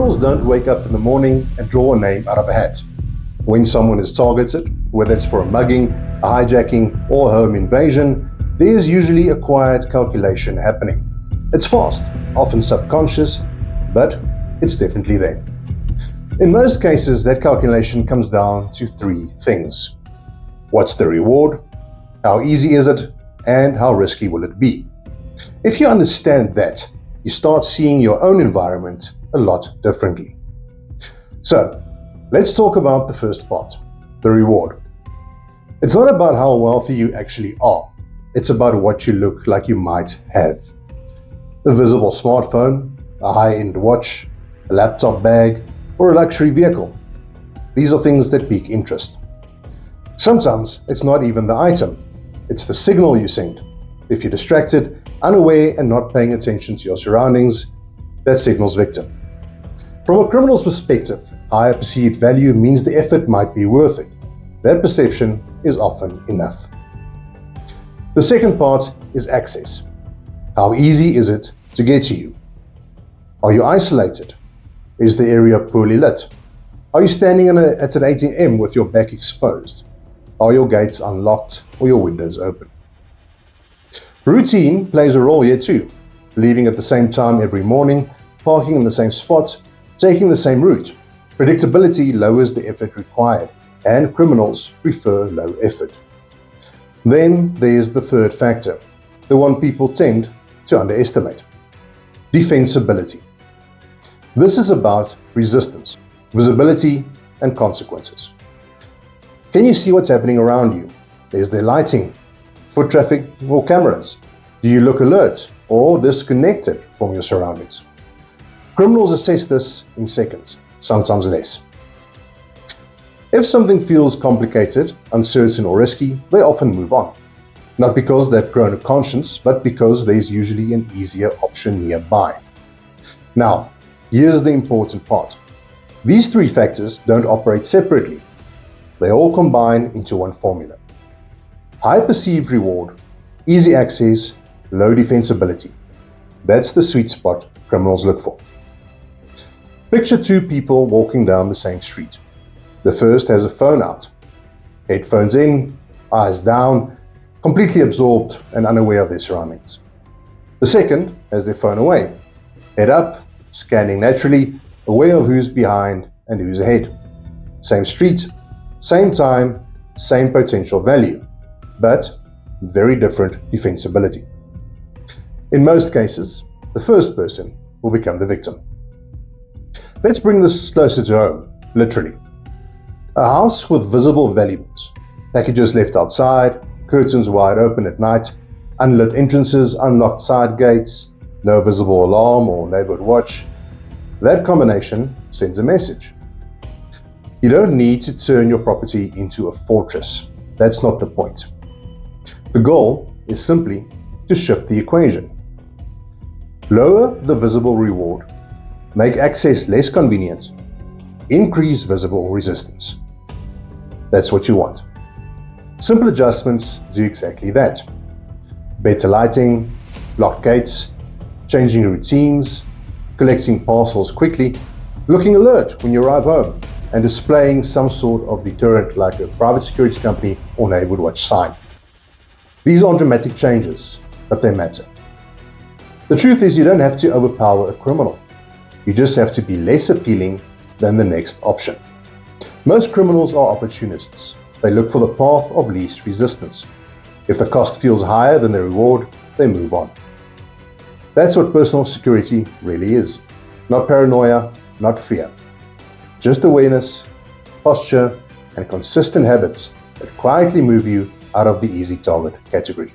Criminals don't wake up in the morning and draw a name out of a hat. When someone is targeted, whether it's for a mugging, a hijacking, or a home invasion, there's usually a quiet calculation happening. It's fast, often subconscious, but it's definitely there. In most cases, that calculation comes down to three things. What's the reward? How easy is it? And how risky will it be? If you understand that, you start seeing your own environment a lot differently. So, let's talk about the first part, the reward. It's not about how wealthy you actually are. It's about what you look like you might have. A visible smartphone, a high-end watch, a laptop bag, or a luxury vehicle. These are things that pique interest. Sometimes it's not even the item, it's the signal you send. If you're distracted, unaware, and not paying attention to your surroundings, that signals victim. From a criminal's perspective, higher perceived value means the effort might be worth it. That perception is often enough. The second part is access. How easy is it to get to you? Are you isolated? Is the area poorly lit? Are you standing at an ATM with your back exposed? Are your gates unlocked or your windows open? Routine plays a role here too. Leaving at the same time every morning, parking in the same spot, taking the same route. Predictability lowers the effort required, and criminals prefer low effort. Then there's the third factor, the one people tend to underestimate. Defensibility. This is about resistance, visibility, and consequences. Can you see what's happening around you? Is there lighting, foot traffic, or cameras? Do you look alert or disconnected from your surroundings? Criminals assess this in seconds, sometimes less. If something feels complicated, uncertain, or risky, they often move on. Not because they've grown a conscience, but because there's usually an easier option nearby. Now, here's the important part. These three factors don't operate separately. They all combine into one formula. High perceived reward, easy access, low defensibility. That's the sweet spot criminals look for. Picture two people walking down the same street. The first has a phone out, headphones in, eyes down, completely absorbed and unaware of their surroundings. The second has their phone away, head up, scanning naturally, aware of who's behind and who's ahead. Same street, same time, same potential value, but very different defensibility. In most cases, the first person will become the victim. Let's bring this closer to home, literally. A house with visible valuables, packages left outside, curtains wide open at night, unlit entrances, unlocked side gates, no visible alarm or neighborhood watch. That combination sends a message. You don't need to turn your property into a fortress. That's not the point. The goal is simply to shift the equation. Lower the visible reward, make access less convenient, increase visible resistance. That's what you want. Simple adjustments do exactly that. Better lighting, locked gates, changing routines, collecting parcels quickly, looking alert when you arrive home, and displaying some sort of deterrent like a private security company or neighborhood watch sign. These aren't dramatic changes, but they matter. The truth is you don't have to overpower a criminal. You just have to be less appealing than the next option. Most criminals are opportunists. They look for the path of least resistance. If the cost feels higher than the reward, they move on. That's what personal security really is. Not paranoia, not fear. Just awareness, posture, and consistent habits that quietly move you out of the easy target category.